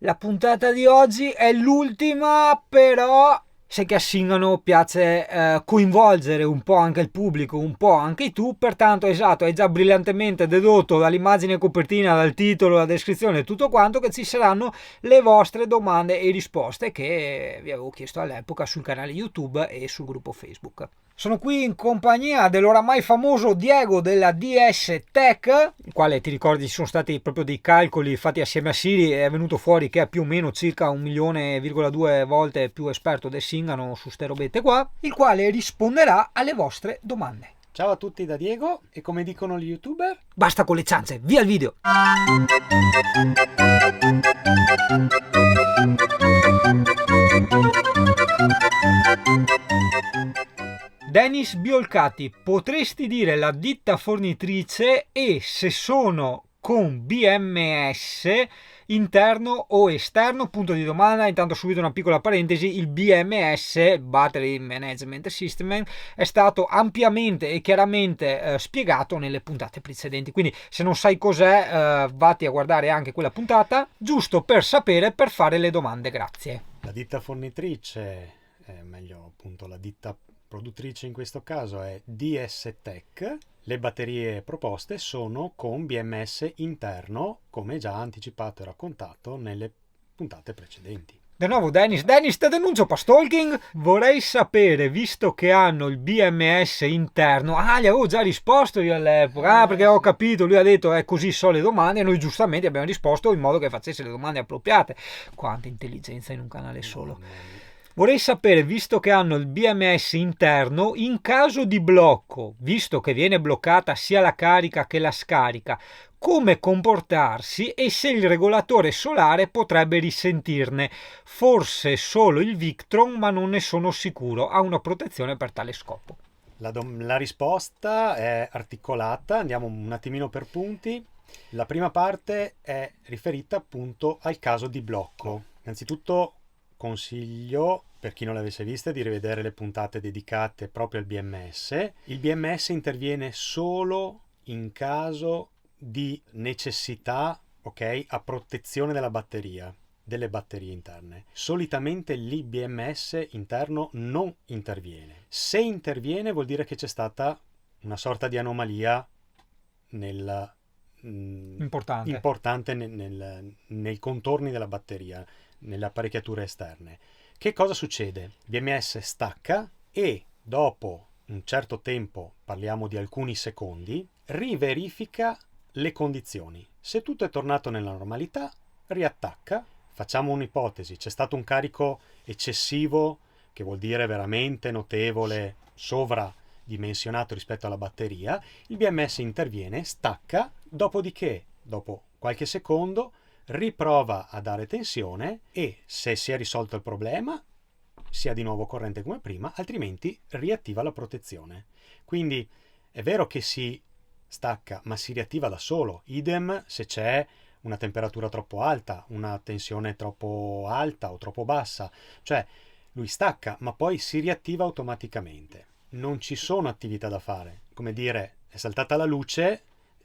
La puntata di oggi è l'ultima, però sai che a Singano piace coinvolgere un po' anche il pubblico, un po' anche tu, pertanto esatto, hai già brillantemente dedotto dall'immagine copertina, dal titolo, dalla descrizione e tutto quanto che ci saranno le vostre domande e risposte che vi avevo chiesto all'epoca sul canale YouTube e sul gruppo Facebook. Sono qui in compagnia dell'oramai famoso Diego della DS Tech, il quale ti ricordi ci sono stati proprio dei calcoli fatti assieme a Siri e è venuto fuori che è più o meno circa 1,2 milioni volte più esperto del Singano su ste robette qua, il quale risponderà alle vostre domande. Ciao a tutti da Diego e come dicono gli youtuber? Basta con le ciance, via il video! Dennis Biolcati, potresti dire la ditta fornitrice e se sono con BMS interno o esterno? Punto di domanda. Intanto subito una piccola parentesi: il BMS, Battery Management System, è stato ampiamente e chiaramente spiegato nelle puntate precedenti, quindi se non sai cos'è vatti a guardare anche quella puntata, giusto per sapere, per fare le domande. Grazie. La ditta fornitrice, meglio appunto la ditta produttrice in questo caso è DS Tech. Le batterie proposte sono con BMS interno, come già anticipato e raccontato nelle puntate precedenti. Di nuovo Dennis, te denuncio per stalking. Vorrei sapere, visto che hanno il BMS interno, gli avevo già risposto io all'epoca, perché ho Sì. capito, lui ha detto è così so le domande e noi giustamente abbiamo risposto in modo che facesse le domande appropriate. Quanta intelligenza in un canale solo. Mamma mia. Vorrei sapere, visto che hanno il BMS interno, in caso di blocco, visto che viene bloccata sia la carica che la scarica, come comportarsi e se il regolatore solare potrebbe risentirne. Forse solo il Victron, ma non ne sono sicuro, ha una protezione per tale scopo. La risposta è articolata, andiamo un attimino per punti. La prima parte è riferita appunto al caso di blocco. Innanzitutto consiglio, per chi non le avesse viste, di rivedere le puntate dedicate proprio al BMS. Il BMS interviene solo in caso di necessità, ok, a protezione della batteria, delle batterie interne. Solitamente l'IBMS interno non interviene. Se interviene vuol dire che c'è stata una sorta di anomalia nel, Importante. importante nei contorni della batteria, nelle apparecchiature esterne. Che cosa succede? Il BMS stacca e dopo un certo tempo, parliamo di alcuni secondi, riverifica le condizioni. Se tutto è tornato nella normalità, riattacca. Facciamo un'ipotesi, c'è stato un carico eccessivo, che vuol dire veramente notevole, sovradimensionato rispetto alla batteria, il BMS interviene, stacca, dopodiché, dopo qualche secondo, riprova a dare tensione e se si è risolto il problema si ha di nuovo corrente come prima, altrimenti riattiva la protezione. Quindi è vero che si stacca, ma si riattiva da solo. Idem se c'è una temperatura troppo alta, una tensione troppo alta o troppo bassa. Cioè, lui stacca, ma poi si riattiva automaticamente. Non ci sono attività da fare. Come dire, è saltata la luce,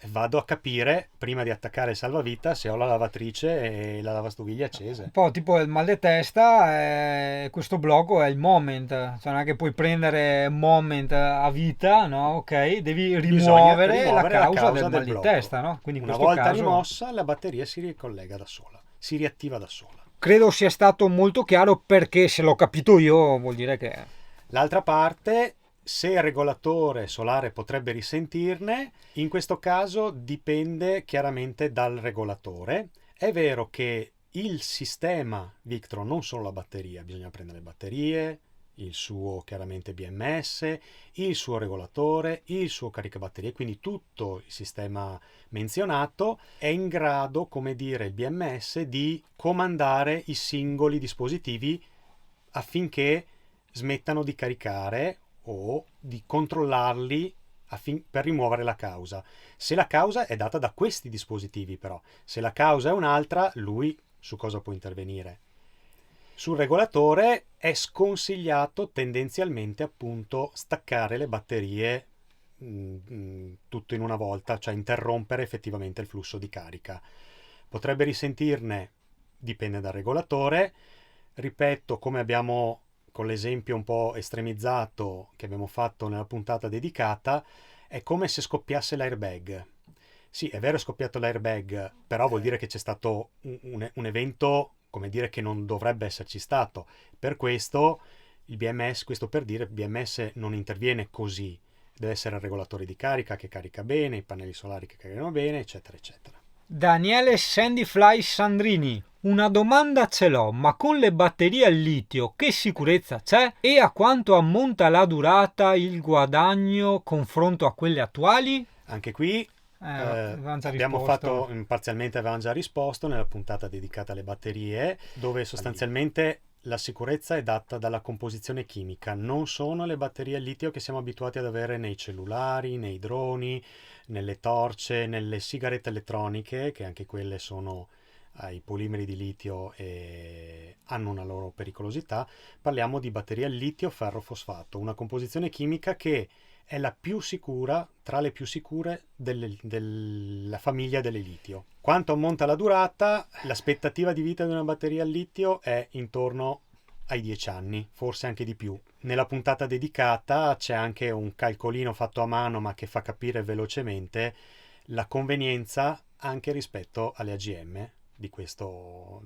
vado a capire, prima di attaccare il salvavita, se ho la lavatrice e la lavastoviglie Un accese. po' tipo il mal di testa, questo blocco è il moment, cioè non è che puoi prendere moment a vita, no? Ok, devi Bisogna rimuovere la rimuovere la causa del causa del mal di blocco. testa, no? Quindi in Una questo volta caso rimossa, la batteria si ricollega da sola, si riattiva da sola. credo sia stato molto chiaro, perché se l'ho capito io vuol dire che... L'altra parte, se il regolatore solare potrebbe risentirne, in questo caso dipende chiaramente dal regolatore. È vero che il sistema Victron, non solo la batteria, bisogna prendere le batterie, il suo chiaramente BMS, il suo regolatore, il suo caricabatterie, quindi tutto il sistema menzionato è in grado, come dire, il BMS di comandare i singoli dispositivi affinché smettano di caricare o di controllarli per rimuovere la causa. Se la causa è data da questi dispositivi però, se la causa è un'altra, lui su cosa può intervenire? Sul regolatore è sconsigliato tendenzialmente appunto staccare le batterie tutto in una volta, cioè interrompere effettivamente il flusso di carica. Potrebbe risentirne dipende dal regolatore. Ripeto, come abbiamo con l'esempio un po' estremizzato che abbiamo fatto nella puntata dedicata, è come se scoppiasse l'airbag. Sì, è vero, è scoppiato l'airbag, però vuol dire che c'è stato un evento, come dire, che non dovrebbe esserci stato. Per questo il BMS, questo per dire, il BMS non interviene così. Deve essere il regolatore di carica che carica bene, i pannelli solari che caricano bene, eccetera, eccetera. Daniele Sandyfly Sandrini, una domanda ce l'ho, ma con le batterie al litio che sicurezza c'è e a quanto ammonta la durata, il guadagno confronto a quelle attuali? Anche qui Avevamo già abbiamo risposto. fatto, parzialmente avevamo già risposto nella puntata dedicata alle batterie, dove sostanzialmente la sicurezza è data dalla composizione chimica. Non sono le batterie al litio che siamo abituati ad avere nei cellulari, nei droni, nelle torce, nelle sigarette elettroniche, che anche quelle sono ai polimeri di litio e hanno una loro pericolosità. Parliamo di batterie al litio ferro fosfato, una composizione chimica che è la più sicura, tra le più sicure della famiglia delle litio. Quanto ammonta la durata? L'aspettativa di vita di una batteria al litio è intorno ai 10 anni, forse anche di più. Nella puntata dedicata c'è anche un calcolino fatto a mano, ma che fa capire velocemente la convenienza anche rispetto alle AGM di questo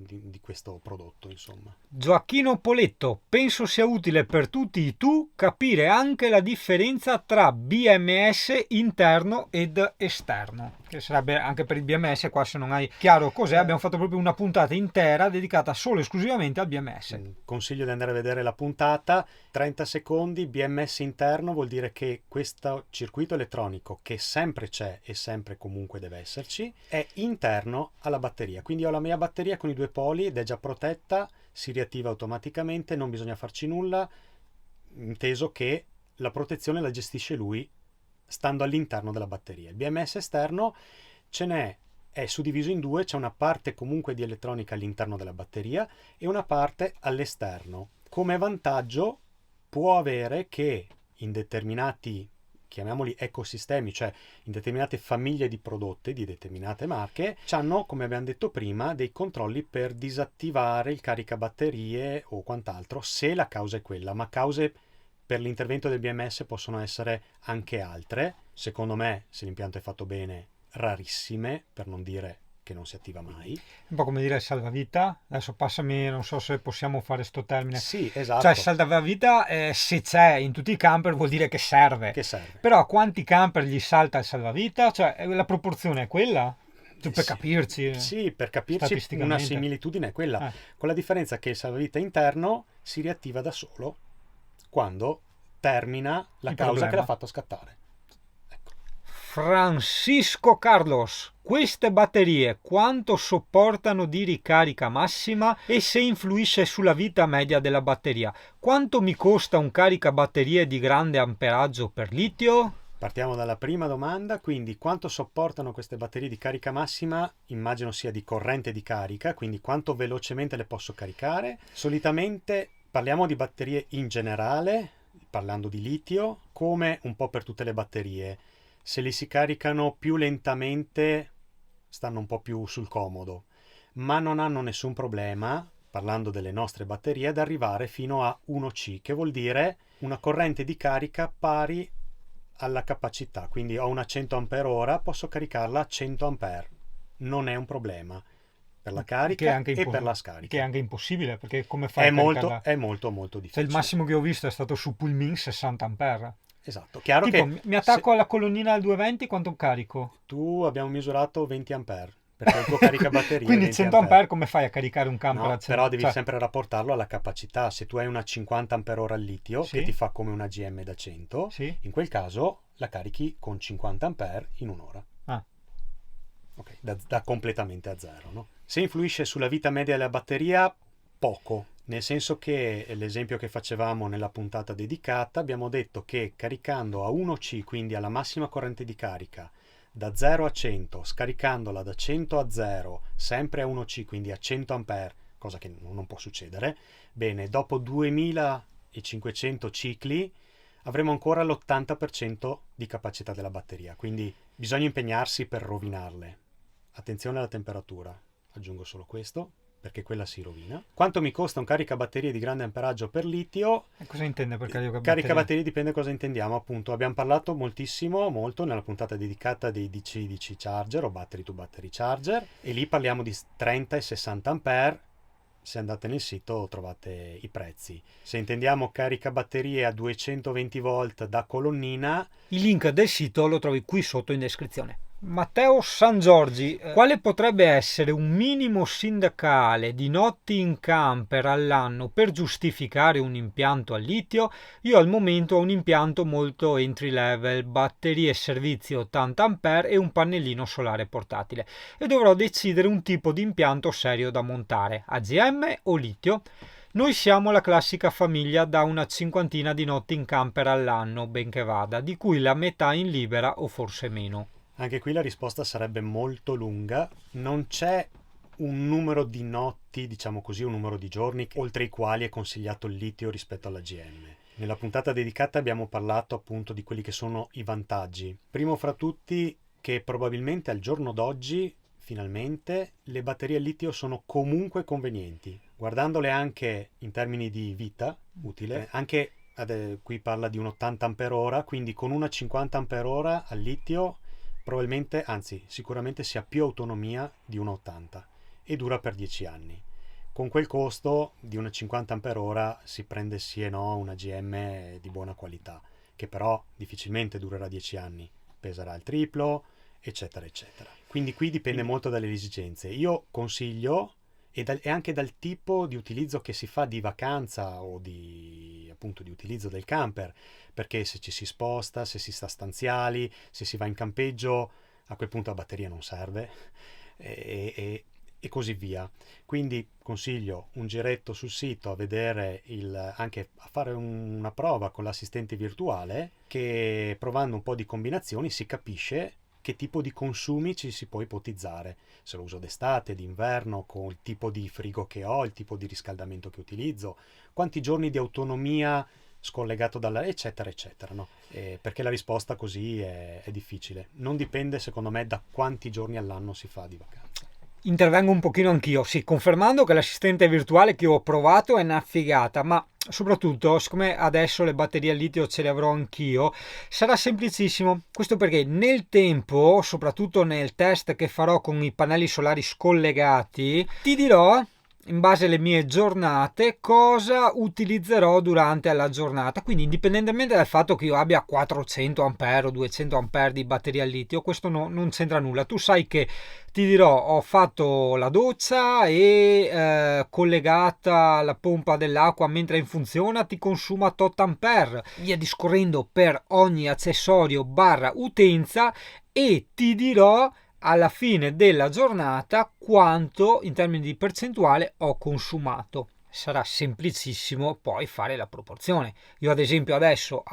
prodotto, insomma. Gioacchino Poletto, penso sia utile per tutti i tu capire anche la differenza tra BMS interno ed esterno, che sarebbe anche per il BMS, qua se non hai chiaro cos'è, abbiamo fatto proprio una puntata intera dedicata solo e esclusivamente al BMS. Consiglio di andare a vedere la puntata, 30 secondi, BMS interno vuol dire che questo circuito elettronico, che sempre c'è e sempre comunque deve esserci, è interno alla batteria, quindi ho la mia batteria con i due poli ed è già protetta, si riattiva automaticamente, non bisogna farci nulla, inteso che la protezione la gestisce lui stando all'interno della batteria. Il BMS esterno è suddiviso in due, c'è una parte comunque di elettronica all'interno della batteria e una parte all'esterno. Come vantaggio può avere che in determinati, chiamiamoli ecosistemi, cioè in determinate famiglie di prodotti, di determinate marche, hanno, come abbiamo detto prima, dei controlli per disattivare il caricabatterie o quant'altro, se la causa è quella, ma cause per l'intervento del BMS possono essere anche altre. Secondo me, se l'impianto è fatto bene, rarissime, per non dire che non si attiva mai. Un po' come dire il salvavita, adesso passami, non so se possiamo fare sto termine. Sì, esatto. Cioè il salvavita se c'è in tutti i camper vuol dire che serve. Che serve. Però a quanti camper gli salta il salvavita? Cioè la proporzione è quella? Per capirci. Sì, per capirci una statisticamente. similitudine è quella, con la differenza che il salvavita interno si riattiva da solo quando termina la causa problema che l'ha fatto scattare. Francisco Carlos, queste batterie quanto sopportano di ricarica massima e se influisce sulla vita media della batteria? Quanto mi costa un caricabatterie di grande amperaggio per litio? Partiamo dalla prima domanda, quindi quanto sopportano queste batterie di carica massima? Immagino sia di corrente di carica, quindi quanto velocemente le posso caricare. Solitamente parliamo di batterie in generale, parlando di litio, come un po' per tutte le batterie. Se li si caricano più lentamente stanno un po' più sul comodo, ma non hanno nessun problema, parlando delle nostre batterie, ad arrivare fino a 1C, che vuol dire una corrente di carica pari alla capacità. Quindi ho una 100 Ah, posso caricarla a 100 A. Non è un problema per la carica e per la scarica. Che è anche impossibile, perché come fai È a molto, caricarla? è molto, molto Cioè, difficile. il massimo che ho visto è stato su Pulmin 60 ampere. Esatto, chiaro Tipo, che mi attacco alla colonnina al 220, quanto carico? tu abbiamo misurato 20 ampere, perché il tuo caricabatterie è Quindi 20 100 ampere. ampere come fai a caricare un camper No, a 100? però devi Cioè, sempre rapportarlo alla capacità. Se tu hai una 50 Ah al litio, Sì. che ti fa come una GM da 100, Sì. in quel caso la carichi con 50 ampere in un'ora. Ah. Ok, da completamente a zero, no? Se influisce sulla vita media della batteria, poco. Nel senso che l'esempio che facevamo nella puntata dedicata, abbiamo detto che caricando a 1C, quindi alla massima corrente di carica, da 0 a 100, scaricandola da 100 a 0, sempre a 1C, quindi a 100 A, cosa che non può succedere, bene, dopo 2500 cicli avremo ancora l'80% di capacità della batteria, quindi bisogna impegnarsi per rovinarle. Attenzione alla temperatura, aggiungo solo questo, perché quella si rovina. Quanto mi costa un caricabatterie di grande amperaggio per litio? E cosa intende per caricabatterie? Caricabatterie dipende cosa intendiamo, appunto. Abbiamo parlato molto nella puntata dedicata dei DC-DC charger o battery to battery charger, e lì parliamo di 30 e 60 ampere. Se andate nel sito trovate i prezzi. Se intendiamo caricabatterie a 220 volt da colonnina, il link del sito lo trovi qui sotto in descrizione. Matteo Sangiorgi, quale potrebbe essere un minimo sindacale di notti in camper all'anno per giustificare un impianto a litio? Io al momento ho un impianto molto entry level, batterie e servizi 80 A e un pannellino solare portatile, e dovrò decidere un tipo di impianto serio da montare, AGM o litio. Noi siamo la classica famiglia da una cinquantina di notti in camper all'anno, benché vada, di cui la metà in libera o forse meno. anche qui la risposta sarebbe molto lunga. Non c'è un numero di notti, diciamo così, un numero di giorni oltre i quali è consigliato il litio rispetto alla GM. Nella puntata dedicata abbiamo parlato appunto di quelli che sono i vantaggi. Primo fra tutti, che probabilmente al giorno d'oggi, finalmente, le batterie al litio sono comunque convenienti. Guardandole anche in termini di vita utile, anche qui parla di un 80 Ah, quindi con una 50 Ah al litio probabilmente, anzi sicuramente si ha più autonomia di una 80 e dura per 10 anni. Con quel costo di una 50 Ah si prende sì e no una GM di buona qualità, che però difficilmente durerà 10 anni, peserà il triplo, eccetera eccetera. Quindi qui dipende molto dalle esigenze. Io consiglio, e anche dal tipo di utilizzo che si fa di vacanza o di appunto di utilizzo del camper, perché se ci si sposta, se si sta stanziali, se si va in campeggio, a quel punto la batteria non serve, e così via. Quindi consiglio un giretto sul sito a vedere anche a fare una prova con l'assistente virtuale, che provando un po' di combinazioni si capisce che tipo di consumi ci si può ipotizzare, se lo uso d'estate, d'inverno, con il tipo di frigo che ho, il tipo di riscaldamento che utilizzo, quanti giorni di autonomia scollegato dalla eccetera eccetera, no? Perché la risposta così è difficile. Non dipende secondo me da quanti giorni all'anno si fa di vacanza. Intervengo un pochino anch'io, sì, confermando che l'assistente virtuale che ho provato è una figata, ma soprattutto, siccome adesso le batterie al litio ce le avrò anch'io, sarà semplicissimo. Questo perché nel tempo, soprattutto nel test che farò con i pannelli solari scollegati, ti dirò, in base alle mie giornate, cosa utilizzerò durante la giornata. Quindi indipendentemente dal fatto che io abbia 400 A o 200 A di batteria al litio, questo non c'entra nulla. Tu sai che ti dirò, ho fatto la doccia e collegata la pompa dell'acqua mentre è in funzione ti consuma tot ampere, via discorrendo per ogni accessorio barra utenza, e ti dirò alla fine della giornata quanto in termini di percentuale ho consumato. Sarà semplicissimo poi fare la proporzione. Io ad esempio adesso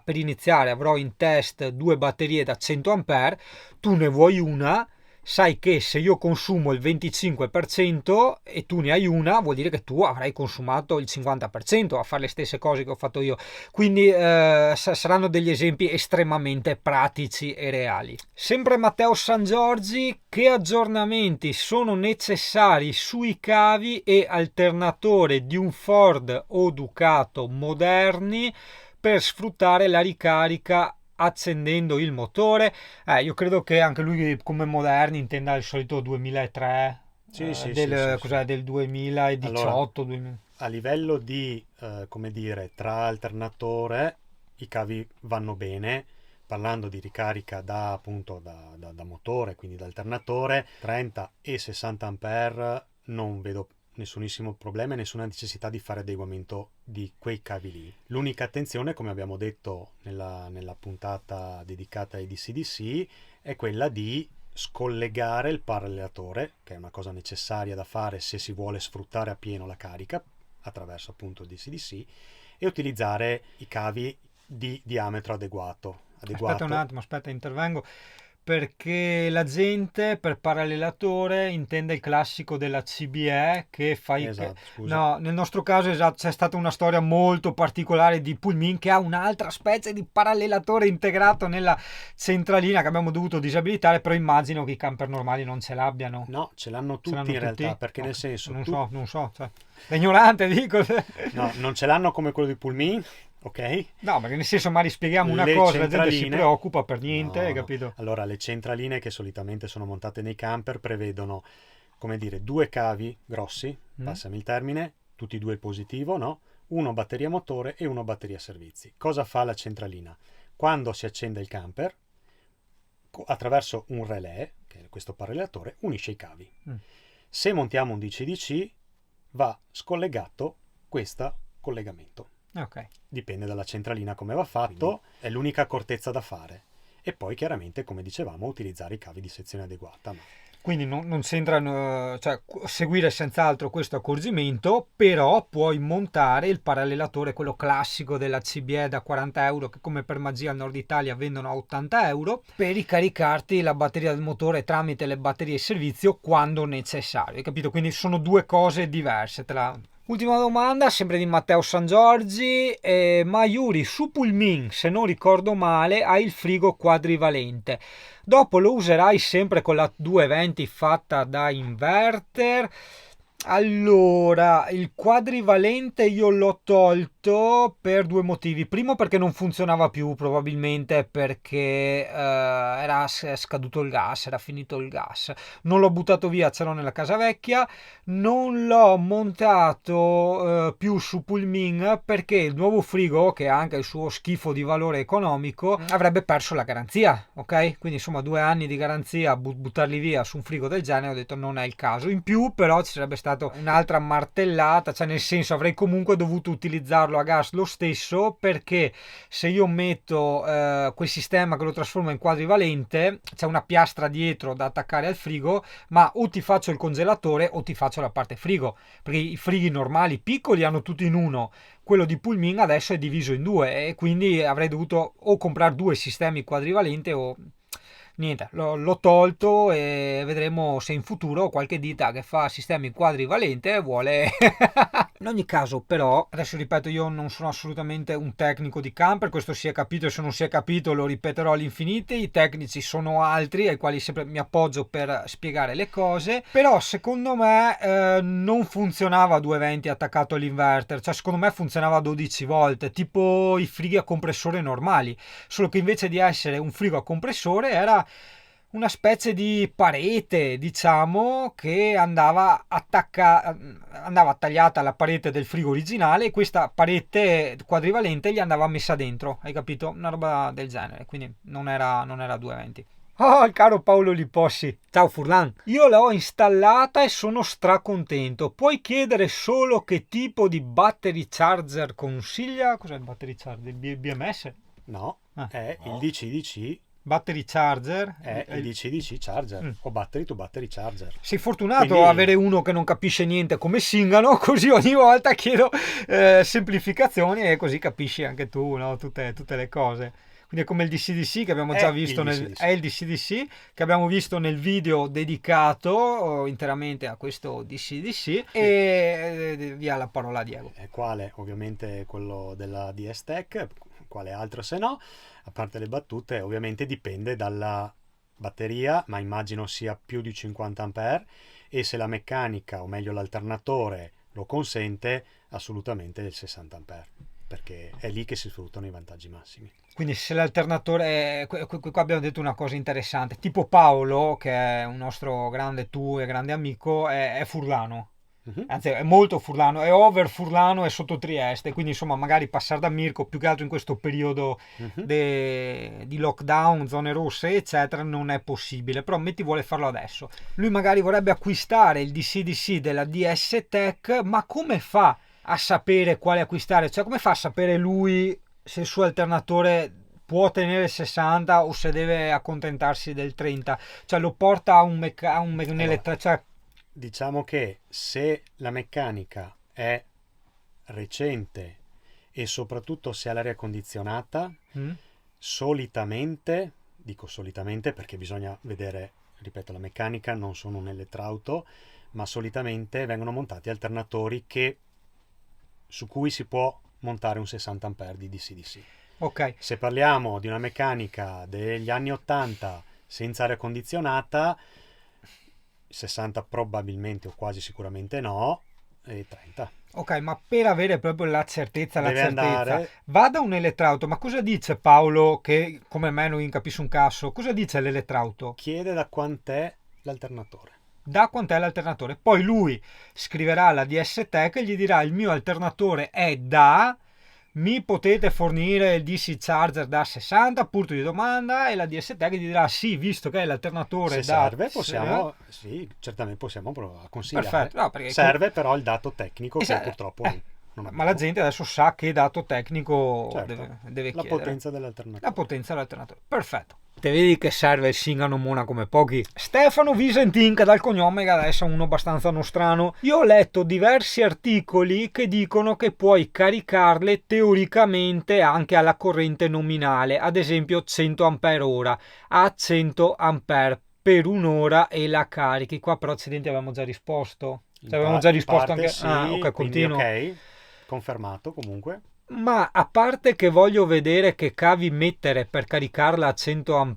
per iniziare avrò in test 2 batterie da 100 A, tu ne vuoi una, sai che se io consumo il 25% e tu ne hai una, vuol dire che tu avrai consumato il 50% a fare le stesse cose che ho fatto io. Quindi saranno degli esempi estremamente pratici e reali. Sempre Matteo Sangiorgi, che aggiornamenti sono necessari sui cavi e alternatore di un Ford o Ducato moderni per sfruttare la ricarica accendendo il motore? Io credo che anche lui come moderni intenda il solito 2003, del 2018. Allora, a livello di, come dire, tra alternatore, i cavi vanno bene. Parlando di ricarica appunto da motore, quindi da alternatore, 30 e 60 ampere, non vedo nessunissimo problema e nessuna necessità di fare adeguamento di quei cavi lì. L'unica attenzione, come abbiamo detto nella puntata dedicata ai DC-DC, è quella di scollegare il parallelatore, che è una cosa necessaria da fare se si vuole sfruttare appieno la carica attraverso appunto il DC-DC, e utilizzare i cavi di diametro adeguato. Aspetta un attimo, intervengo. perché la gente per parallelatore intende il classico della CBE che fai... Esatto, scusa. No, nel nostro caso esatto, c'è stata una storia molto particolare di Pullman che ha un'altra specie di parallelatore integrato nella centralina che abbiamo dovuto disabilitare, però immagino che i camper normali non ce l'abbiano. No, ce l'hanno Ce tutti l'hanno in tutti? realtà, perché nel Ok, senso, non so, cioè, da ignorante dico. no, non ce l'hanno come quello di Pulmin, ok? No, perché nel senso magari spieghiamo una Le cosa, la gente si centraline, preoccupa per niente, hai no, no. capito? Allora, le centraline che solitamente sono montate nei camper prevedono, come dire, due cavi grossi, Mm? passami il termine, tutti e due il positivo, no? Uno batteria motore e uno batteria servizi. Cosa fa la centralina? Quando si accende il camper, attraverso un relè, che è questo parallelatore, unisce i cavi. Mm. Se montiamo un DC-DC, va scollegato questo collegamento. Ok. Dipende dalla centralina come va fatto, è l'unica accortezza da fare. E poi chiaramente, come dicevamo, utilizzare i cavi di sezione adeguata. Quindi non c'entrano, cioè seguire senz'altro questo accorgimento, però puoi montare il parallelatore, quello classico della CBE da 40 euro, che come per magia al nord Italia vendono a 80 euro, per ricaricarti la batteria del motore tramite le batterie servizio quando necessario. Hai capito? Quindi sono due cose diverse. Ultima domanda, sempre di Matteo San Giorgi. Ma Yuri, su Pulmin, se non ricordo male, hai il frigo quadrivalente. Dopo lo userai sempre con la 220 fatta da inverter. Allora, il quadrivalente io l'ho tolto per due motivi. Primo perché non funzionava più, probabilmente perché era scaduto il gas, era finito il gas. Non l'ho buttato via, ce l'ho nella casa vecchia. Non l'ho montato più su Pulmin perché il nuovo frigo, che ha anche il suo schifo di valore economico, avrebbe perso la garanzia, ok? Quindi insomma 2 anni di garanzia, buttarli via su un frigo del genere, ho detto non è il caso. In più però ci sarebbe stata un'altra martellata, cioè nel senso avrei comunque dovuto utilizzarlo a gas lo stesso, perché se io metto quel sistema che lo trasforma in quadrivalente, c'è una piastra dietro da attaccare al frigo, ma o ti faccio il congelatore o ti faccio la parte frigo, perché i frighi normali piccoli hanno tutti in uno, quello di Pulmin adesso è diviso in due e quindi avrei dovuto o comprare due sistemi quadrivalente o niente, l'ho tolto e vedremo se in futuro qualche ditta che fa sistemi quadrivalente vuole. In ogni caso, però, adesso ripeto, io non sono assolutamente un tecnico di camper, questo si è capito e se non si è capito lo ripeterò all'infinito. I tecnici sono altri ai quali sempre mi appoggio per spiegare le cose, però secondo me non funzionava a 220 attaccato all'inverter, cioè secondo me funzionava 12 volte, tipo i frighi a compressore normali, solo che invece di essere un frigo a compressore era una specie di parete, diciamo, che andava tagliata alla parete del frigo originale e questa parete quadrivalente gli andava messa dentro, hai capito? Una roba del genere, quindi non era 220. Oh, il caro Paolo Lipossi. Ciao Furlan. Io l'ho installata e sono stracontento. Puoi chiedere solo che tipo di battery charger consiglia? Cos'è il battery charger? Il BMS? No, Ah. è il DC-DC, Battery charger? è il DC-DC charger, Mm. o battery to battery charger. Sei fortunato Quindi a avere uno che non capisce niente come singano, così ogni volta chiedo semplificazioni e così capisci anche tu, no? Tutte le cose. Quindi è come il DCDC che abbiamo già è visto il DCDC. è il DCDC che abbiamo visto nel video dedicato interamente a questo DCDC e via la parola a Diego. Quale ovviamente quello della DS Tech, quale altro se no, a parte le battute, ovviamente dipende dalla batteria, ma immagino sia più di 50 ampere, e se la meccanica, o meglio l'alternatore, lo consente, assolutamente il 60 ampere, perché è lì che si sfruttano i vantaggi massimi. Quindi se l'alternatore qua abbiamo detto una cosa interessante, tipo Paolo, che è un nostro grande e grande amico, è furlano. Mhm. Anzi, è molto furlano, è over furlano e sotto Trieste, quindi insomma magari passare da Mirko, più che altro in questo periodo Mhm. di lockdown, zone rosse eccetera, non è possibile, però metti vuole farlo adesso. Lui magari vorrebbe acquistare il DC-DC della DS Tech, ma come fa a sapere quale acquistare? Cioè come fa a sapere lui se il suo alternatore può tenere 60 o se deve accontentarsi del 30? Cioè lo porta a Allora, cioè, diciamo che se la meccanica è recente e soprattutto se ha l'aria condizionata, mm? solitamente dico solitamente perché bisogna vedere, ripeto, la meccanica, non sono un elettrauto, ma solitamente vengono montati alternatori su cui si può montare un 60 A di DC-DC. Ok. Se parliamo di una meccanica degli anni 80 senza aria condizionata, 60 probabilmente o quasi sicuramente no, e 30. Ok, ma per avere proprio la certezza, Deve andare, va da un elettrauto, ma cosa dice Paolo, che come me non capisce un cazzo, cosa dice l'elettrauto? chiede da quant'è l'alternatore. Da quant'è l'alternatore? Poi lui scriverà alla DS Tech e gli dirà il mio alternatore è da, mi potete fornire il DC Charger da 60, punto di domanda, e la DS Tech gli dirà sì, visto che è l'alternatore Se da... serve possiamo, sì, certamente possiamo provare a consigliare. Perfetto, no, perché Serve però il dato tecnico che Esatto, purtroppo non ma la abbiamo. gente adesso sa che dato tecnico Certo, deve la chiedere. potenza La dell'alternatore. potenza dell'alternatore. Perfetto. Te vedi che serve il Singano Mona come pochi. Stefano Visentin, che dal cognome che adesso è uno abbastanza nostrano. Io ho letto diversi articoli che dicono che puoi caricarle teoricamente anche alla corrente nominale, ad esempio 100 Ah a 100 A per un'ora e la carichi. Qua però accidenti avevamo già risposto. Cioè, avevamo già In risposto parte anche... Ah, sì, ok, quindi continuo. ok, confermato comunque. Ma a parte che voglio vedere che cavi mettere per caricarla a 100 A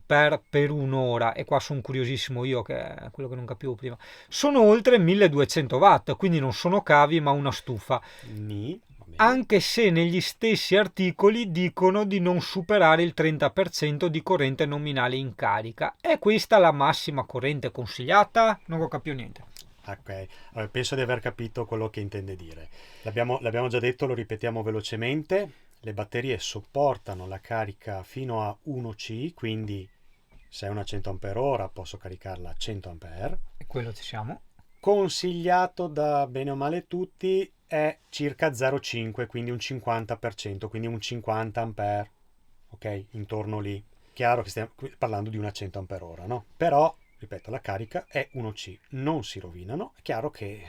per un'ora, e qua sono curiosissimo io, che è quello che non capivo prima, sono oltre 1200 watt, quindi non sono cavi ma una stufa. Va bene. Anche se negli stessi articoli dicono di non superare il 30% di corrente nominale in carica. È questa la massima corrente consigliata? Non ho capito niente. Ok, allora, penso di aver capito quello che intende dire. L'abbiamo già detto, lo ripetiamo velocemente. Le batterie sopportano la carica fino a 1C, quindi se è una 100 Ah posso caricarla a 100 Ah. E quello ci siamo. Consigliato da bene o male tutti è circa 0,5, quindi un 50%, quindi un 50 A, ok? Intorno lì. Chiaro che stiamo parlando di una 100 Ah, no? Però, ripeto, la carica è 1C, non si rovinano. È chiaro che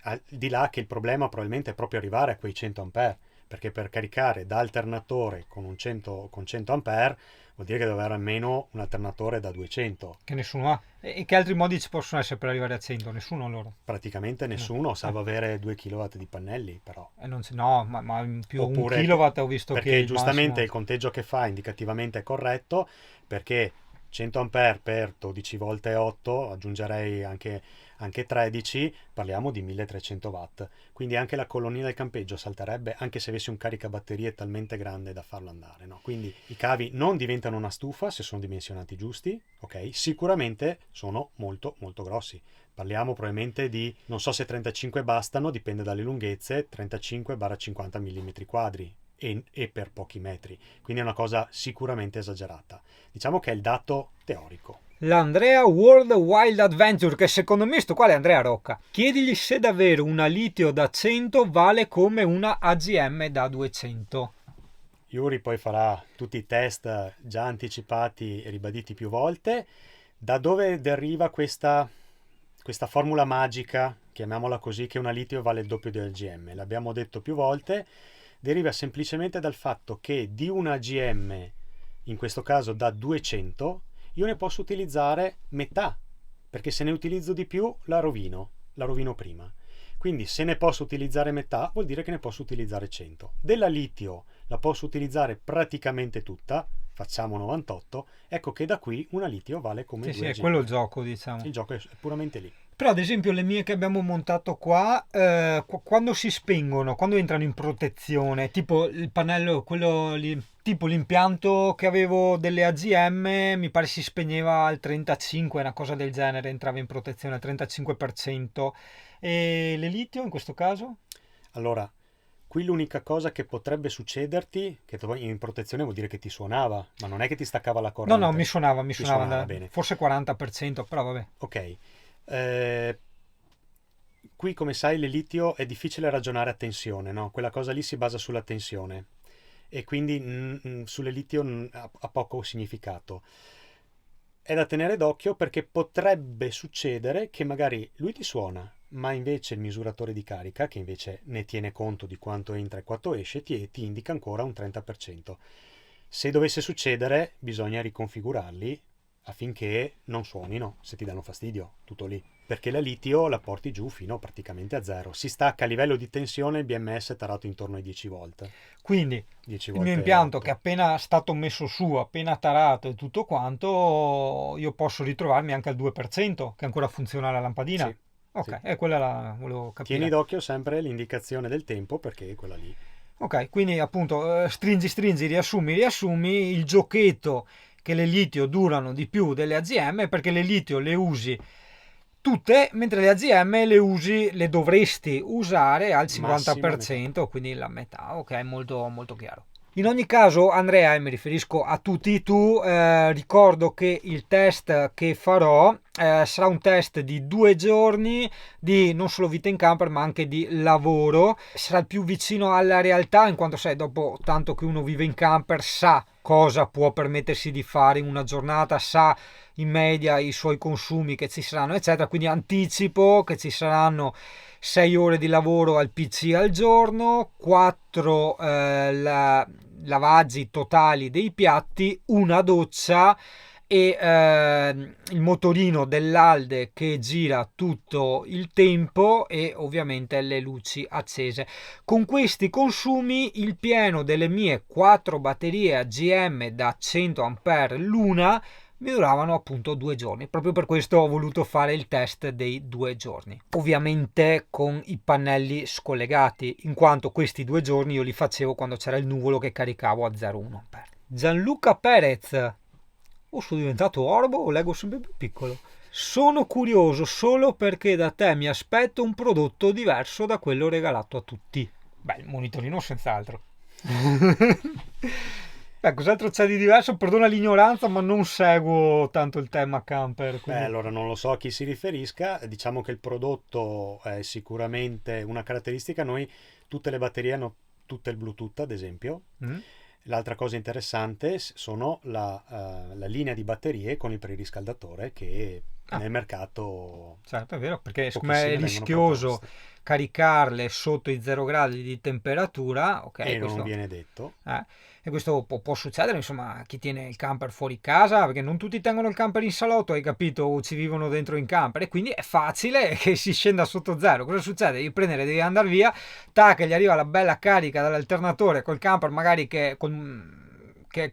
al di là che il problema probabilmente è proprio arrivare a quei 100 A, perché per caricare da alternatore con 100 A vuol dire che deve avere almeno un alternatore da 200. Che nessuno ha. E che altri modi ci possono essere per arrivare a 100? Nessuno allora. Praticamente nessuno, salvo avere 2 kW di pannelli, però. E non no, ma in più un Oppure kilowatt ho visto che perché il giustamente massimo... il conteggio che fa indicativamente è corretto, perché 100 A per 12 volte 8, aggiungerei anche 13, parliamo di 1300 watt. Quindi anche la colonnina del campeggio salterebbe, anche se avessi un caricabatterie talmente grande da farlo andare. No? Quindi i cavi non diventano una stufa se sono dimensionati giusti, ok? Sicuramente sono molto molto grossi. Parliamo probabilmente di, non so se 35 bastano, dipende dalle lunghezze, 35-50 mm quadri e per pochi metri. Quindi è una cosa sicuramente esagerata. Diciamo che è il dato teorico. L'Andrea World Wild Adventure, che secondo me sto qua è Andrea Rocca. Chiedigli se davvero una litio da 100 vale come una AGM da 200. Yuri poi farà tutti i test già anticipati e ribaditi più volte. Da dove deriva questa formula magica, chiamiamola così, che una litio vale il doppio del GM? L'abbiamo detto più volte, deriva semplicemente dal fatto che di una GM, in questo caso da 200, io ne posso utilizzare metà, perché se ne utilizzo di più la rovino prima. Quindi se ne posso utilizzare metà vuol dire che ne posso utilizzare 100. Della litio la posso utilizzare praticamente tutta, facciamo 98, ecco che da qui una litio vale come Sì, 2 è AGM. quello il gioco, diciamo. Il gioco è puramente lì. Però ad esempio le mie che abbiamo montato qua, quando si spengono, quando entrano in protezione, tipo il pannello, quello lì, tipo l'impianto che avevo delle AGM, mi pare si spegneva al 35, una cosa del genere, entrava in protezione al 35%. E le litio in questo caso? Allora, qui l'unica cosa che potrebbe succederti, che tu in protezione vuol dire che ti suonava, ma non è che ti staccava la No, no, corrente. mi suonava, Ti suonava bene. forse 40%, però vabbè. Ok. Qui, come sai, il litio è difficile ragionare a tensione, no? Quella cosa lì si basa sulla tensione e quindi sulle litio ha poco significato. È da tenere d'occhio perché potrebbe succedere che magari lui ti suona, ma invece il misuratore di carica, che invece ne tiene conto di quanto entra e quanto esce, ti indica ancora un 30%. Se dovesse succedere, bisogna riconfigurarli affinché non suonino se ti danno fastidio, tutto lì. Perché la litio la porti giù fino praticamente a zero. Si stacca a livello di tensione, il BMS è tarato intorno ai 10 volt. Quindi 10 il mio volte impianto 8. che è appena stato messo su, appena tarato e tutto quanto, io posso ritrovarmi anche al 2%, che ancora funziona la lampadina. Sì, sì. Ok, e quella la volevo Tieni capire. d'occhio sempre l'indicazione del tempo perché è quella lì. Ok, quindi appunto stringi, riassumi, il giochetto che le litio durano di più delle AGM perché le litio le usi tutte, mentre le AGM le dovresti usare al Massimo a metà. 50%, quindi la metà, ok, molto, molto chiaro. In ogni caso, Andrea, e mi riferisco a tutti, tu ricordo che il test che farò sarà un test di 2 giorni di non solo vita in camper ma anche di lavoro. Sarà il più vicino alla realtà in quanto sai, dopo tanto che uno vive in camper sa cosa può permettersi di fare in una giornata, sa in media i suoi consumi che ci saranno eccetera, quindi anticipo che ci saranno 6 ore di lavoro al PC al giorno, 4 lavaggi totali dei piatti, una doccia e il motorino dell'Alde che gira tutto il tempo e ovviamente le luci accese. Con questi consumi il pieno delle mie 4 batterie AGM da 100 A l'una mi duravano appunto 2 giorni. Proprio per questo ho voluto fare il test dei 2 giorni. Ovviamente con i pannelli scollegati, in quanto questi 2 giorni io li facevo quando c'era il nuvolo che caricavo a 0,1 A. Gianluca Perez. O sono diventato orbo o leggo sempre più piccolo. Sono curioso solo perché da te mi aspetto un prodotto diverso da quello regalato a tutti. Beh, il monitorino senz'altro. Beh, cos'altro c'è di diverso? Perdona l'ignoranza, ma non seguo tanto il tema camper, Beh, quindi... allora non lo so a chi si riferisca, diciamo che il prodotto è sicuramente una caratteristica. Noi tutte le batterie hanno tutte il Bluetooth, ad esempio. Mm? L'altra cosa interessante sono la linea di batterie con il preriscaldatore che Ah, nel mercato certo, è vero, perché siccome è pochissime vengono rischioso proposte caricarle sotto i 0 gradi di temperatura, ok, e non questo... viene detto. E questo può succedere, insomma, a chi tiene il camper fuori casa, perché non tutti tengono il camper in salotto, hai capito, o ci vivono dentro in camper, e quindi è facile che si scenda sotto zero. Cosa succede? Devi prendere, devi andare via, tac, gli arriva la bella carica dall'alternatore col camper magari che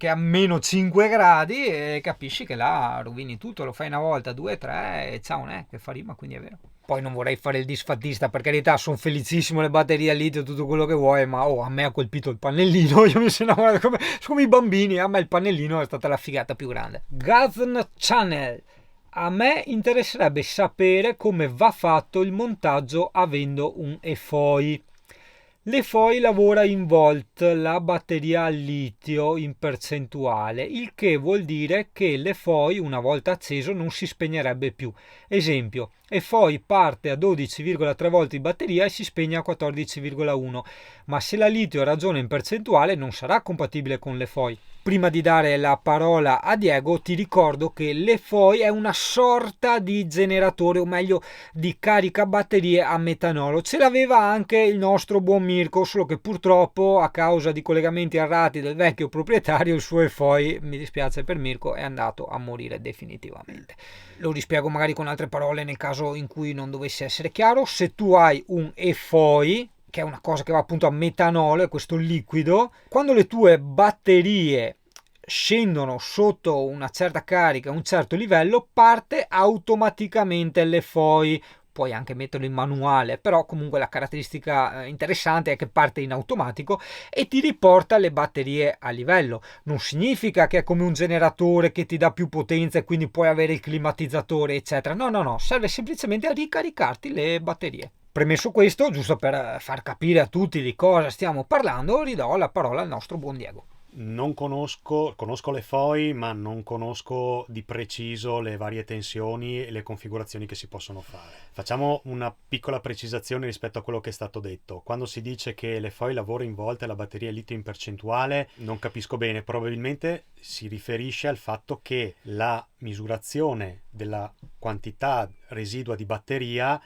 a meno 5 gradi e capisci che là rovini tutto, lo fai una volta, due, tre e ciao, che fa rima, quindi è vero. Poi non vorrei fare il disfattista, per carità, sono felicissimo le batterie a litio, tutto quello che vuoi, ma a me ha colpito il pannellino, io mi sono innamorato come i bambini, a me il pannellino è stata la figata più grande. Gazn Channel. A me interesserebbe sapere come va fatto il montaggio avendo un EFOI. L'EFOI lavora in volt, la batteria al litio in percentuale, il che vuol dire che l'EFOI una volta acceso non si spegnerebbe più. Esempio, EFOI parte a 12,3 volt di batteria e si spegne a 14,1, ma se la litio ragiona in percentuale non sarà compatibile con l'EFOI. Prima di dare la parola a Diego ti ricordo che l'EFOI è una sorta di generatore, o meglio di caricabatterie a metanolo. Ce l'aveva anche il nostro buon Mirko, solo che purtroppo a causa di collegamenti errati del vecchio proprietario il suo EFOI, mi dispiace per Mirko, è andato a morire definitivamente. Lo rispiego magari con altre parole nel caso in cui non dovesse essere chiaro. Se tu hai un EFOI, che è una cosa che va appunto a metanolo, è questo liquido, quando le tue batterie scendono sotto una certa carica, un certo livello, parte automaticamente l'EFOI. Puoi anche metterlo in manuale, però comunque la caratteristica interessante è che parte in automatico e ti riporta le batterie a livello. Non significa che è come un generatore che ti dà più potenza e quindi puoi avere il climatizzatore eccetera. No, serve semplicemente a ricaricarti le batterie. Premesso questo, giusto per far capire a tutti di cosa stiamo parlando, ridò la parola al nostro buon Diego. Non conosco le FOI, ma non conosco di preciso le varie tensioni e le configurazioni che si possono fare. Facciamo una piccola precisazione rispetto a quello che è stato detto. Quando si dice che le FOI lavora in volt e la batteria è litio in percentuale, non capisco bene. Probabilmente si riferisce al fatto che la misurazione della quantità residua di batteria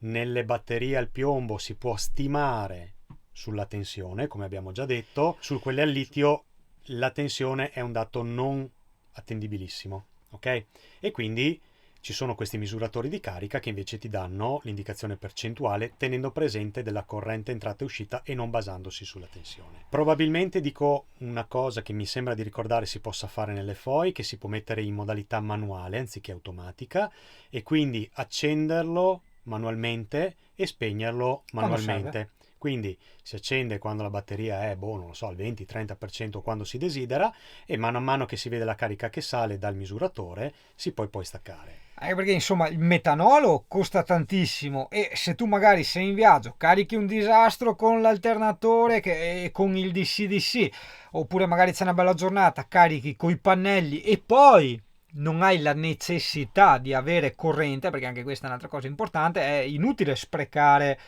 nelle batterie al piombo si può stimare sulla tensione, come abbiamo già detto, su quelle al litio la tensione è un dato non attendibilissimo, ok? E quindi ci sono questi misuratori di carica che invece ti danno l'indicazione percentuale tenendo presente della corrente entrata e uscita e non basandosi sulla tensione. Probabilmente dico una cosa che mi sembra di ricordare si possa fare nelle FOI, che si può mettere in modalità manuale anziché automatica e quindi accenderlo manualmente e spegnerlo manualmente. Quindi si accende quando la batteria è, non lo so, al 20-30% quando si desidera e mano a mano che si vede la carica che sale dal misuratore si può poi staccare. Anche perché insomma il metanolo costa tantissimo e se tu magari sei in viaggio, carichi un disastro con l'alternatore con il DC-DC, oppure magari c'è una bella giornata, carichi coi pannelli e poi non hai la necessità di avere corrente, perché anche questa è un'altra cosa importante, è inutile sprecare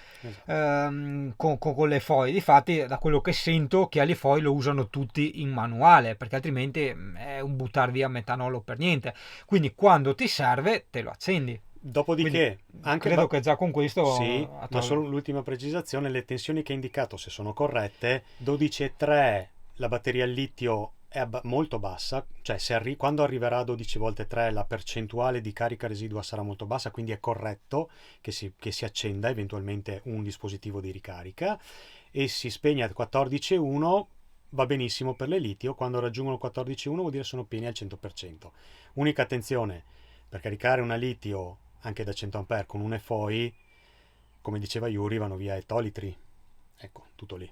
con le FOI. Difatti, da quello che sento, che alle FOI lo usano tutti in manuale, perché altrimenti è un buttar via metanolo per niente. Quindi quando ti serve te lo accendi. Dopodiché, anche credo che già con questo sì, ma solo l'ultima precisazione, le tensioni che hai indicato, se sono corrette, 12,3 la batteria al litio è molto bassa, cioè quando arriverà a 12 volte 3 la percentuale di carica residua sarà molto bassa, quindi è corretto che si accenda eventualmente un dispositivo di ricarica e si spegne a 14,1 va benissimo per le litio, quando raggiungono 14,1 vuol dire sono pieni al 100%. Unica attenzione, per caricare una litio anche da 100 A con un FOI, come diceva Yuri, vanno via ettolitri, ecco, tutto lì.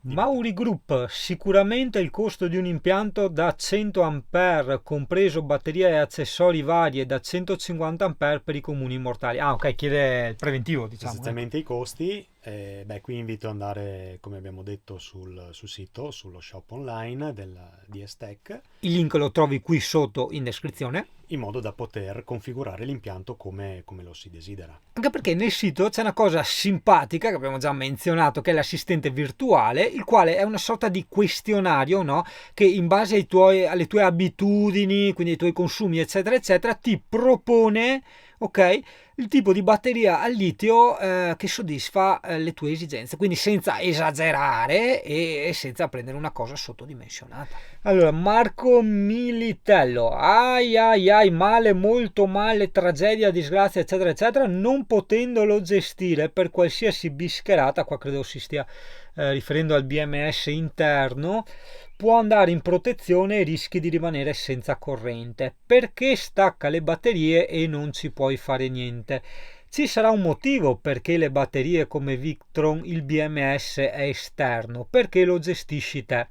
Mauri Group, sicuramente il costo di un impianto da 100 A, compreso batterie e accessori vari, da 150 A per i comuni mortali. Ah, ok, chiede il preventivo, diciamo. Esattamente i costi. Qui invito ad andare, come abbiamo detto, sul sito, sullo shop online di Estec. Il link lo trovi qui sotto in descrizione. In modo da poter configurare l'impianto come lo si desidera. Anche perché nel sito c'è una cosa simpatica che abbiamo già menzionato, che è l'assistente virtuale, il quale è una sorta di questionario, no? Che in base alle tue abitudini, quindi ai tuoi consumi, eccetera, eccetera, ti propone, ok, il tipo di batteria al litio che soddisfa le tue esigenze, quindi senza esagerare e senza prendere una cosa sottodimensionata. Allora, Marco Militello, ai, male, molto male, tragedia, disgrazia, eccetera, eccetera, non potendolo gestire per qualsiasi bischerata, qua credo si stia riferendo al BMS interno, può andare in protezione e rischi di rimanere senza corrente. Perché stacca le batterie e non ci puoi fare niente? Ci sarà un motivo perché le batterie come Victron il BMS è esterno, perché lo gestisci te.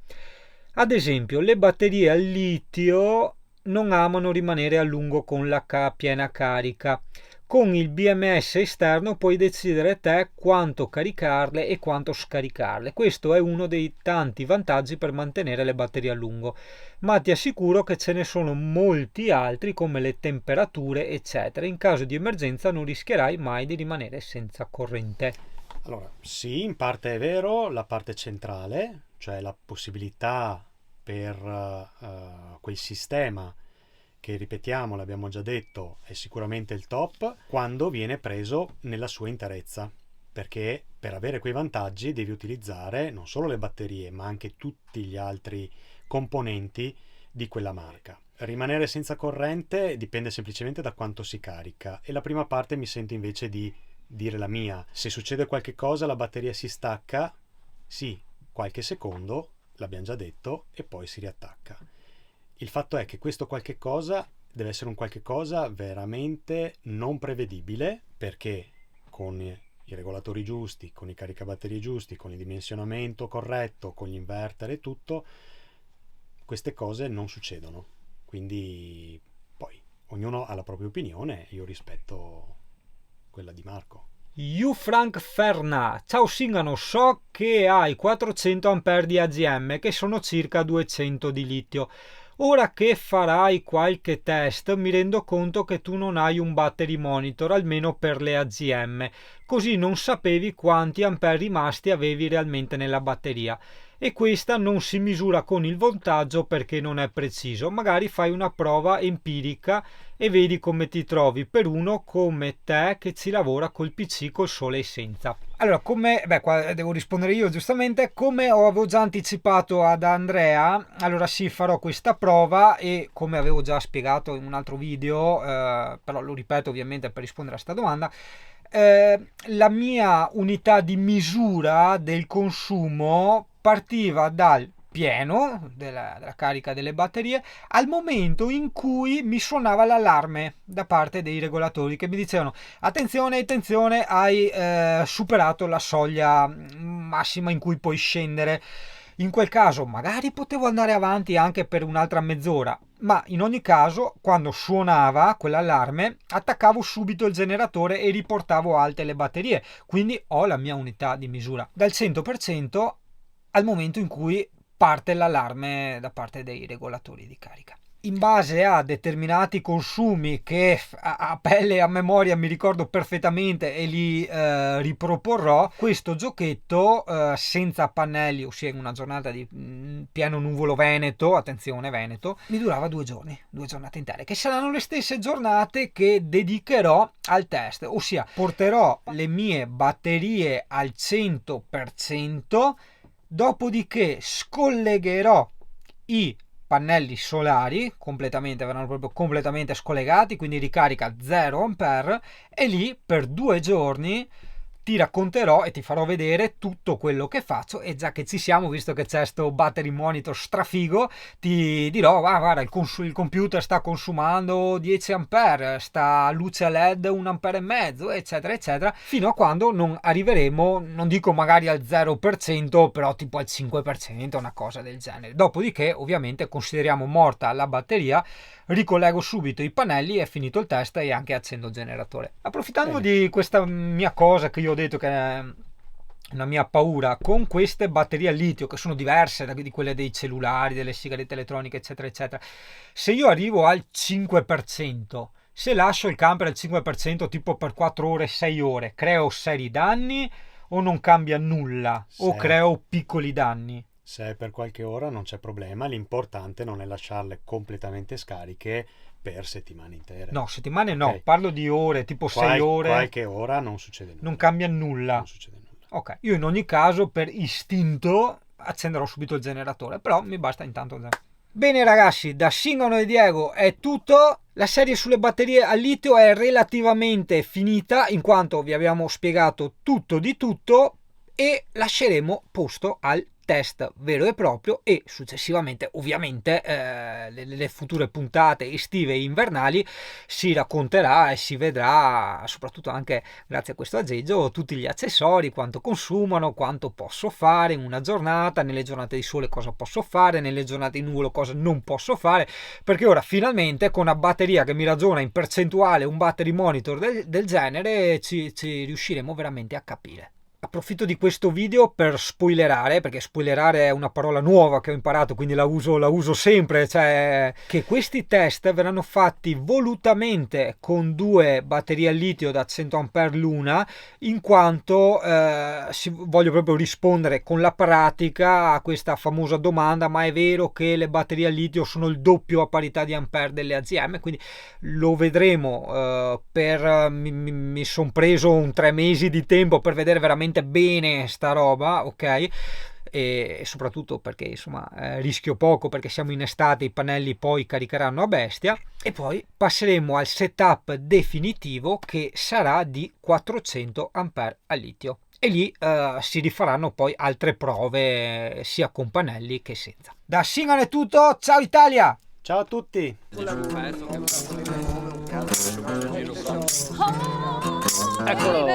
Ad esempio, le batterie al litio non amano rimanere a lungo con la piena carica. Con il BMS esterno puoi decidere te quanto caricarle e quanto scaricarle. Questo è uno dei tanti vantaggi per mantenere le batterie a lungo, ma ti assicuro che ce ne sono molti altri come le temperature eccetera. In caso di emergenza non rischierai mai di rimanere senza corrente. Allora, sì, in parte è vero, la parte centrale, cioè la possibilità per quel sistema che, ripetiamo, l'abbiamo già detto, è sicuramente il top quando viene preso nella sua interezza, perché per avere quei vantaggi devi utilizzare non solo le batterie ma anche tutti gli altri componenti di quella marca. Rimanere senza corrente dipende semplicemente da quanto si carica e la prima parte mi sento invece di dire la mia. Se succede qualche cosa, la batteria si stacca, sì, qualche secondo, l'abbiamo già detto, e poi si riattacca. Il fatto è che questo qualche cosa deve essere un qualche cosa veramente non prevedibile, perché con i regolatori giusti, con i caricabatterie giusti, con il dimensionamento corretto, con gli inverter e tutto, queste cose non succedono. Quindi poi ognuno ha la propria opinione, io rispetto quella di Marco. Frank Ferna, ciao Singano, so che hai 400 A di AGM che sono circa 200 di litio. Ora che farai qualche test mi rendo conto che tu non hai un battery monitor, almeno per le AGM, così non sapevi quanti ampere rimasti avevi realmente nella batteria e questa non si misura con il voltaggio perché non è preciso. Magari fai una prova empirica e vedi come ti trovi per uno come te che ci lavora col PC, col sole e senza. Allora, qua devo rispondere io giustamente, come avevo già anticipato ad Andrea, allora sì, farò questa prova e come avevo già spiegato in un altro video, però lo ripeto ovviamente per rispondere a questa domanda, la mia unità di misura del consumo partiva dal pieno della carica delle batterie al momento in cui mi suonava l'allarme da parte dei regolatori che mi dicevano attenzione, attenzione, hai superato la soglia massima in cui puoi scendere. In quel caso magari potevo andare avanti anche per un'altra mezz'ora, ma in ogni caso quando suonava quell'allarme attaccavo subito il generatore e riportavo alte le batterie, quindi ho la mia unità di misura dal 100% al momento in cui parte l'allarme da parte dei regolatori di carica. In base a determinati consumi che a pelle e a memoria mi ricordo perfettamente e li riproporrò, questo giochetto senza pannelli, ossia in una giornata di pieno nuvolo veneto, attenzione Veneto, mi durava 2 giorni, 2 giornate intere, che saranno le stesse giornate che dedicherò al test, ossia porterò le mie batterie al 100%, dopodiché scollegherò i pannelli solari completamente, verranno proprio completamente scollegati, quindi ricarica 0 ampere, e lì per 2 giorni ti racconterò e ti farò vedere tutto quello che faccio. E già che ci siamo, visto che c'è sto battery monitor strafigo, ti dirò guarda il computer sta consumando 10 ampere, sta luce LED 1 ampere e mezzo, eccetera eccetera, fino a quando non arriveremo, non dico magari al 0%, però tipo al 5%, una cosa del genere. Dopodiché ovviamente consideriamo morta la batteria, ricollego subito i pannelli e finito il test e anche accendo il generatore. Approfittando di questa mia cosa che io ho detto che è una mia paura, con queste batterie a litio che sono diverse di quelle dei cellulari, delle sigarette elettroniche eccetera eccetera, se io arrivo al 5%, se lascio il camper al 5% tipo per 4 ore 6 ore, creo seri danni o non cambia nulla, o creo piccoli danni? Se è per qualche ora non c'è problema, l'importante non è lasciarle completamente scariche per settimane intere. No, settimane no, okay. Parlo di ore, tipo 6 ore. Qualche ora non succede nulla. Non cambia nulla. Non succede nulla. Ok, io in ogni caso per istinto accenderò subito il generatore, però mi basta intanto. Bene ragazzi, da Singano e Diego è tutto. La serie sulle batterie a litio è relativamente finita, in quanto vi abbiamo spiegato tutto di tutto e lasceremo posto al test vero e proprio e successivamente ovviamente le future puntate estive e invernali si racconterà e si vedrà, soprattutto anche grazie a questo aggeggio, tutti gli accessori, quanto consumano, quanto posso fare in una giornata, nelle giornate di sole cosa posso fare, nelle giornate di nuvolo cosa non posso fare, perché ora finalmente con una batteria che mi ragiona in percentuale, un battery monitor del genere ci riusciremo veramente a capire. Approfitto di questo video per spoilerare, perché spoilerare è una parola nuova che ho imparato, quindi la uso sempre, cioè che questi test verranno fatti volutamente con 2 batterie al litio da 100 A l'una, in quanto voglio proprio rispondere con la pratica a questa famosa domanda: ma è vero che le batterie al litio sono il doppio a parità di ampere delle AGM? Quindi lo vedremo. Mi sono preso un 3 mesi di tempo per vedere veramente bene sta roba, ok? E soprattutto perché insomma rischio poco, perché siamo in estate, i pannelli poi caricheranno a bestia, e poi passeremo al setup definitivo che sarà di 400 A a litio e lì si rifaranno poi altre prove sia con pannelli che senza. Da Singano è tutto, ciao Italia! Ciao a tutti! Eccolo!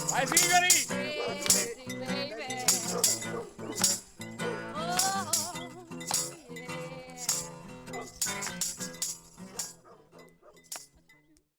Vai Figari!